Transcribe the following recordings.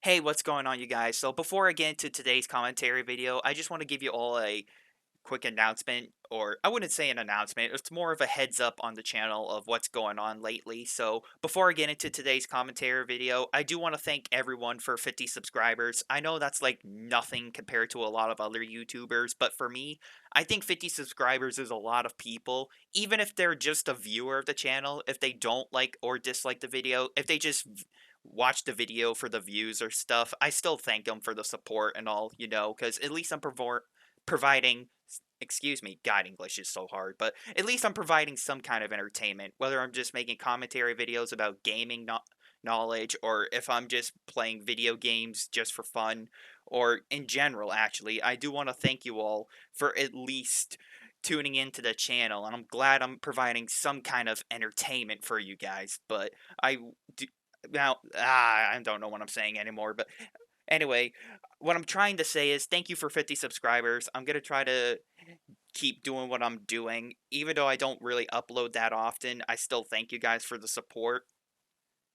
Hey, what's going on, you guys? So before I get into today's commentary video, I just want to give you all a quick announcement, or I wouldn't say an announcement, it's more of a heads up on the channel of what's going on lately. So before I get into today's commentary video, I do want to thank everyone for 50 subscribers. I know that's like nothing compared to a lot of other YouTubers, but for me, I think 50 subscribers is a lot of people, even if they're just a viewer of the channel, if they don't like or dislike the video, if they just watch the video for the views or stuff, I still thank them for the support and all, because at least I'm providing, excuse me, God, English is so hard, but at least I'm providing some kind of entertainment, whether I'm just making commentary videos about gaming knowledge, or if I'm just playing video games just for fun, or in general, actually. I do want to thank you all for at least tuning into the channel, and I'm glad I'm providing some kind of entertainment for you guys, but I do, now, I don't know what I'm saying anymore, but anyway, what I'm trying to say is thank you for 50 subscribers. I'm going to try to keep doing what I'm doing. Even though I don't really upload that often, I still thank you guys for the support.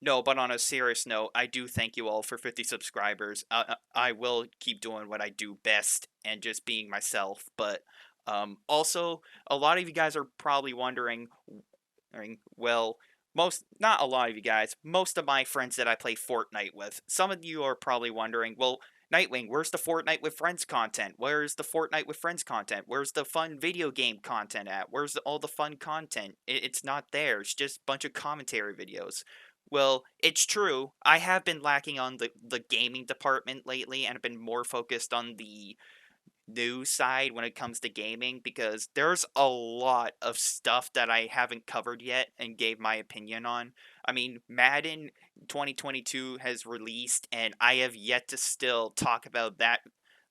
No, but on a serious note, I do thank you all for 50 subscribers. I will keep doing what I do best and just being myself. But also, a lot of you guys are probably wondering, well, not a lot of you guys, most of my friends that I play Fortnite with, some of you are probably wondering, well, Nightwing, where's the Fortnite with Friends content? Where's the Fortnite with Friends content? Where's the fun video game content at? Where's all the fun content? It's not there. It's just a bunch of commentary videos. Well, it's true. I have been lacking on the gaming department lately and have been more focused on the news side when it comes to gaming, because there's a lot of stuff that I haven't covered yet and gave my opinion on. I mean, Madden 2022 has released, and I have yet to still talk about that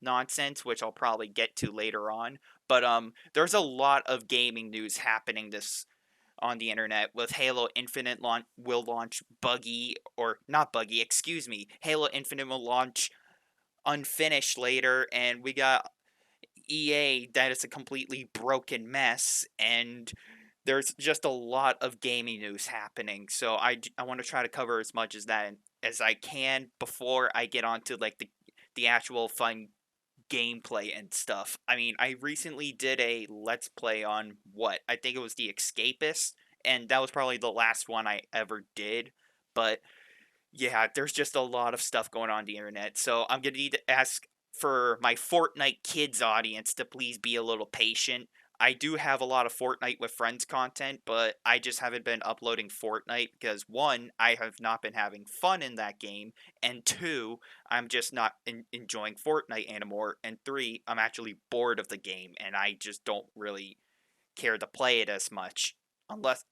nonsense, which I'll probably get to later on. But there's a lot of gaming news happening this on the internet, with Halo Infinite will launch Buggy, or not Buggy, excuse me. Halo Infinite will launch unfinished later, and we got EA that is a completely broken mess, and there's just a lot of gaming news happening. So I want to try to cover as much as that as I can before I get onto like the actual fun gameplay and stuff. I mean, I recently did a let's play on what I think it was The Escapist, and that was probably the last one I ever did. But yeah, there's just a lot of stuff going on the internet. So I'm gonna need to ask for my Fortnite Kids audience to please be a little patient. I do have a lot of Fortnite with Friends content, but I just haven't been uploading Fortnite because one, I have not been having fun in that game, and two, I'm just not enjoying Fortnite anymore, and three, I'm actually bored of the game, and I just don't really care to play it as much.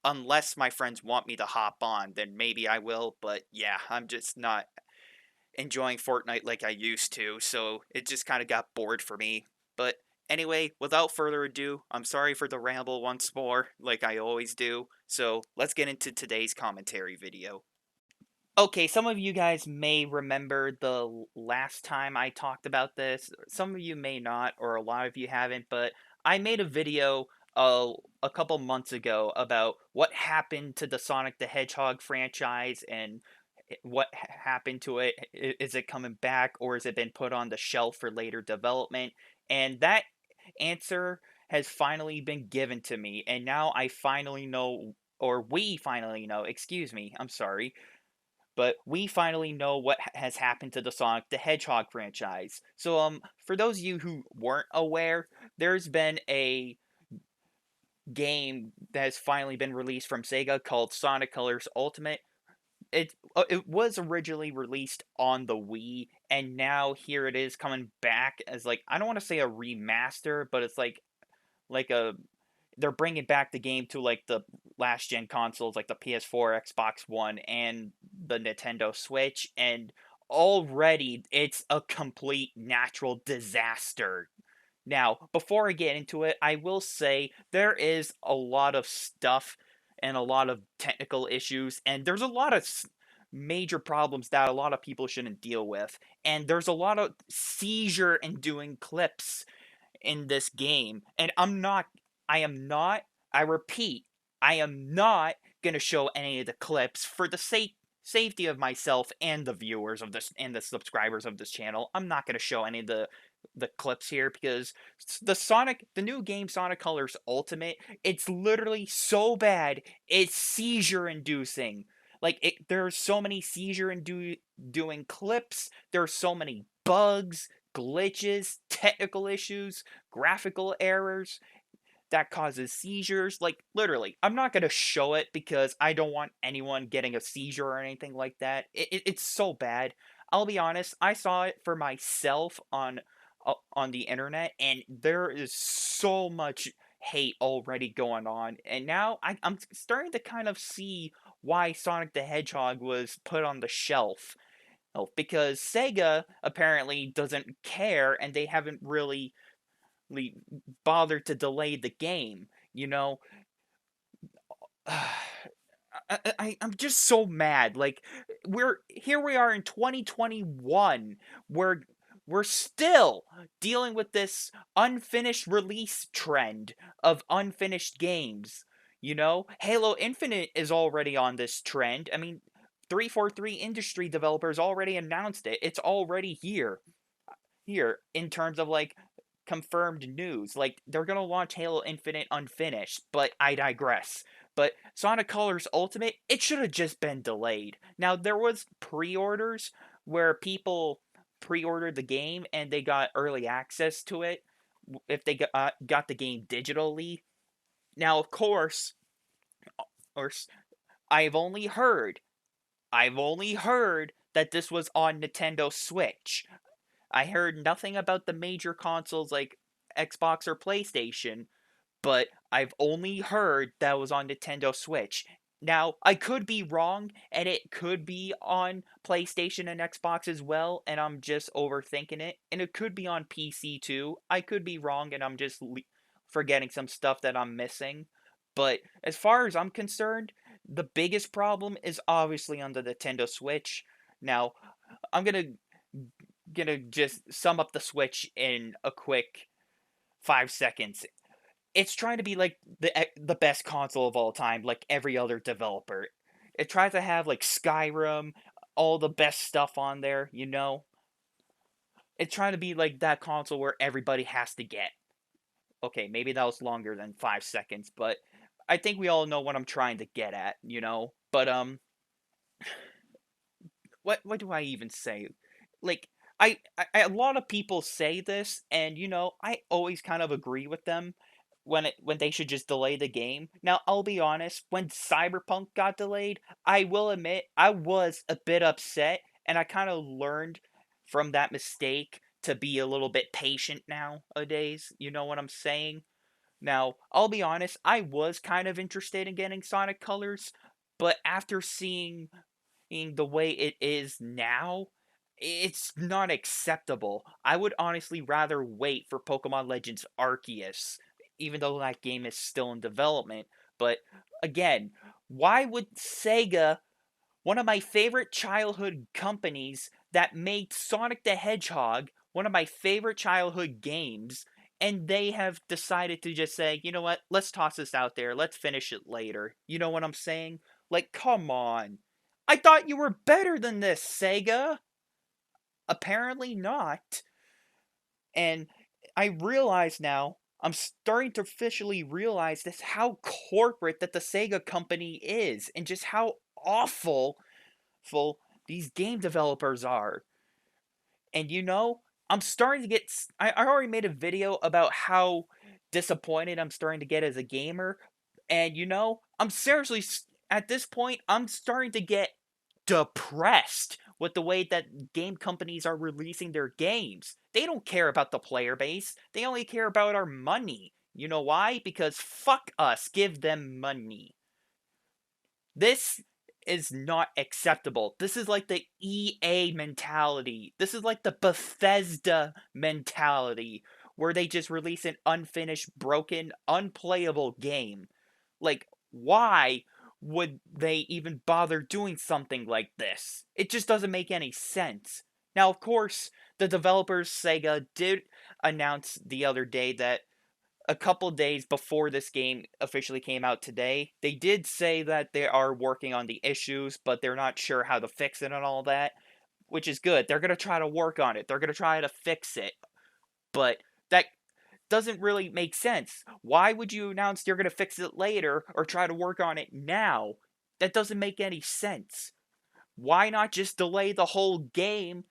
Unless my friends want me to hop on, then maybe I will, but yeah, I'm just not enjoying Fortnite like I used to, so it just kind of got bored for me. But anyway, without further ado, I'm sorry for the ramble once more, like I always do, so let's get into today's commentary video. Okay, some of you guys may remember the last time I talked about this. Some of you may not, or a lot of you haven't, but I made a video a couple months ago about what happened to the Sonic the Hedgehog franchise and what happened to it. Is it coming back, or has it been put on the shelf for later development? And that answer has finally been given to me, and now I finally know, or we finally know, excuse me, I'm sorry, but we finally know what has happened to the Sonic the Hedgehog franchise. So, for those of you who weren't aware, there's been a game that has finally been released from Sega called Sonic Colors Ultimate. It was originally released on the Wii, and now here it is coming back as, like, I don't want to say a remaster, but it's like a they're bringing back the game to like the last gen consoles, like the PS4, Xbox One, and the Nintendo Switch, and already it's a complete natural disaster. Now, before I get into it, I will say there is a lot of stuff and a lot of technical issues, and there's a lot of major problems that a lot of people shouldn't deal with, and there's a lot of seizure inducing clips in this game, and I am not, I repeat, I am not going to show any of the clips for the sake safety of myself and the viewers of this and the subscribers of this channel, I'm not going to show any of the clips here because the new game Sonic Colors Ultimate, it's literally so bad, it's seizure inducing. Like there's so many doing clips, there's so many bugs, glitches, technical issues, graphical errors that causes seizures. Like, literally, I'm not going to show it because I don't want anyone getting a seizure or anything like that. It's so bad. I'll be honest, I saw it for myself on the internet, and there is so much hate already going on. And now I'm starting to kind of see why Sonic the Hedgehog was put on the shelf. Oh, because Sega apparently doesn't care, and they haven't really bothered to delay the game. You know, I'm just so mad. Like we are in 2021. We're still dealing with this unfinished release trend of unfinished games. You know, Halo Infinite is already on this trend. I mean, 343 Industry developers already announced it. It's already here in terms of like confirmed news. Like they're gonna launch Halo Infinite unfinished, but I digress. But Sonic Colors Ultimate, it should have just been delayed. Now there was pre-orders where people pre-ordered the game and they got early access to it if they got the game digitally. Now of course, or I've only heard, I've only heard that this was on Nintendo Switch. I heard nothing about the major consoles like Xbox or PlayStation, but I've only heard that was on Nintendo Switch. Now, I could be wrong, and it could be on PlayStation and Xbox as well, and I'm just overthinking it. And it could be on PC too. I could be wrong, and I'm just forgetting some stuff that I'm missing. But as far as I'm concerned, the biggest problem is obviously on the Nintendo Switch. Now, I'm gonna just sum up the Switch in a quick 5 seconds. It's trying to be like the best console of all time, like every other developer. It tries to have like Skyrim, all the best stuff on there. You know, it's trying to be like that console where everybody has to get. Okay, maybe that was longer than 5 seconds, but I think we all know what I'm trying to get at. You know, but what do I even say? Like a lot of people say this, and you know, I always kind of agree with them when they should just delay the game. Now, I'll be honest, when Cyberpunk got delayed, I will admit I was a bit upset, and I kind of learned from that mistake to be a little bit patient nowadays. You know what I'm saying? Now, I'll be honest, I was kind of interested in getting Sonic Colors, but after seeing the way it is now, it's not acceptable. I would honestly rather wait for Pokemon Legends Arceus, even though that game is still in development. But again, why would Sega, one of my favorite childhood companies that made Sonic the Hedgehog, one of my favorite childhood games, and they have decided to just say, you know what, let's toss this out there, let's finish it later. You know what I'm saying? Like, come on. I thought you were better than this, Sega. Apparently not. And I realize now, I'm starting to officially realize this how corporate that the Sega company is, and just how awful these game developers are. And you know, I'm starting to get. I already made a video about how disappointed I'm starting to get as a gamer. And you know, I'm seriously, at this point, I'm starting to get depressed with the way that game companies are releasing their games. They don't care about the player base, they only care about our money. You know why? Because fuck us, give them money. This is not acceptable. This is like the EA mentality. This is like the Bethesda mentality where they just release an unfinished, broken, unplayable game. Like, why would they even bother doing something like this? It just doesn't make any sense. Now, of course, the developers, Sega, did announce the other day that a couple days before this game officially came out today, they did say that they are working on the issues, but they're not sure how to fix it and all that, which is good. They're going to try to work on it. They're going to try to fix it. But that doesn't really make sense. Why would you announce you're going to fix it later or try to work on it now? That doesn't make any sense. Why not just delay the whole game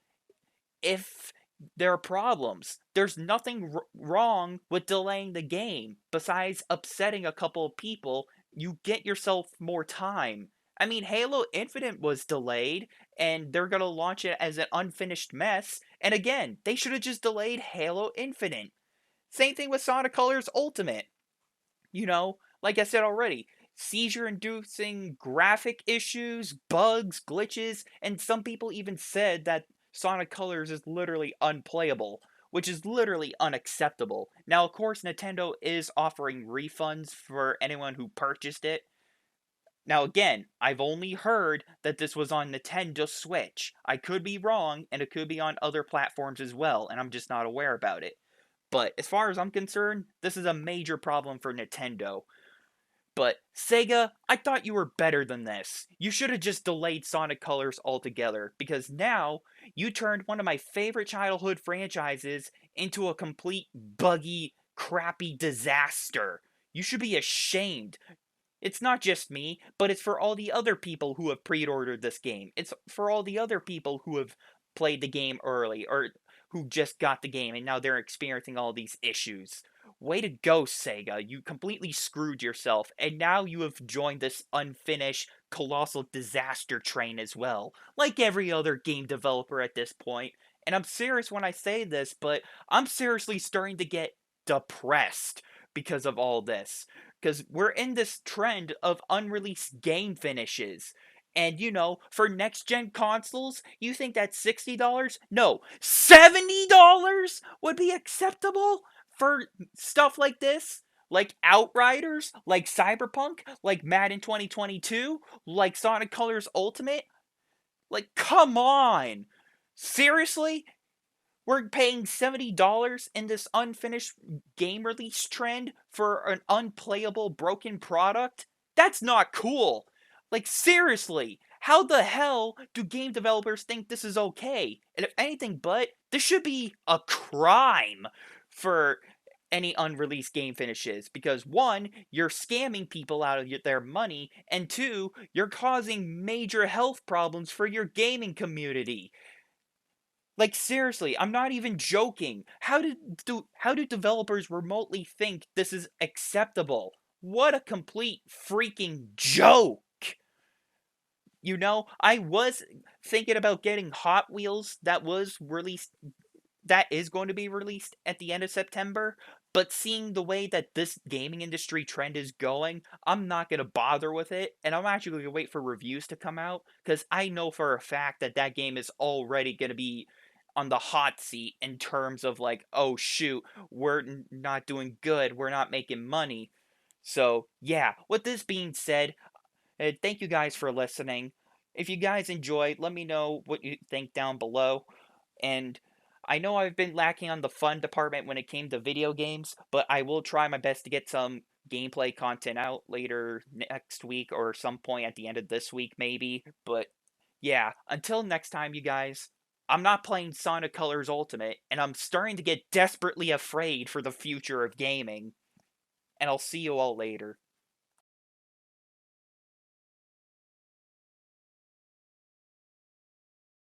if there are problems? There's nothing wrong with delaying the game besides upsetting a couple of people. You get yourself more time. I mean, Halo Infinite was delayed, and they're gonna launch it as an unfinished mess. And again, they should have just delayed Halo Infinite. Same thing with Sonic Colors Ultimate. Like I said already, seizure inducing graphic issues, bugs, glitches, and some people even said that Sonic Colors is literally unplayable, which is literally unacceptable. Now, of course, Nintendo is offering refunds for anyone who purchased it. Now, again, I've only heard that this was on Nintendo Switch. I could be wrong, and it could be on other platforms as well, and I'm just not aware about it. But as far as I'm concerned, this is a major problem for Nintendo. But Sega, I thought you were better than this. You should have just delayed Sonic Colors altogether, because now you turned one of my favorite childhood franchises into a complete buggy, crappy disaster. You should be ashamed. It's not just me, but it's for all the other people who have pre-ordered this game. It's for all the other people who have played the game early, or who just got the game and now they're experiencing all these issues. Way to go, Sega. You completely screwed yourself, and now you have joined this unfinished, colossal disaster train as well, like every other game developer at this point. And I'm serious when I say this, but I'm seriously starting to get depressed because of all this. Because we're in this trend of unreleased game finishes. And for next gen consoles, you think that $60? No, $70 would be acceptable for stuff like this? Like Outriders, like Cyberpunk, like Madden 2022, like Sonic Colors Ultimate? Like, come on! Seriously? We're paying $70 in this unfinished game release trend for an unplayable broken product? That's not cool. Like, seriously, how the hell do game developers think this is okay? And if anything but, this should be a crime for any unreleased game finishes, because one, you're scamming people out of their money, and two, you're causing major health problems for your gaming community. Like, seriously, I'm not even joking. How do developers remotely think this is acceptable? What a complete freaking joke! I was thinking about getting Hot Wheels that is going to be released at the end of September, but seeing the way that this gaming industry trend is going, I'm not going to bother with it, and I'm actually going to wait for reviews to come out, because I know for a fact that that game is already going to be on the hot seat in terms of like, oh shoot, we're not doing good, we're not making money. So, yeah, with this being said, thank you guys for listening. If you guys enjoyed, let me know what you think down below. And I know I've been lacking on the fun department when it came to video games, but I will try my best to get some gameplay content out later next week or some point at the end of this week, maybe. But yeah, until next time, you guys, I'm not playing Sonic Colors Ultimate, and I'm starting to get desperately afraid for the future of gaming. And I'll see you all later.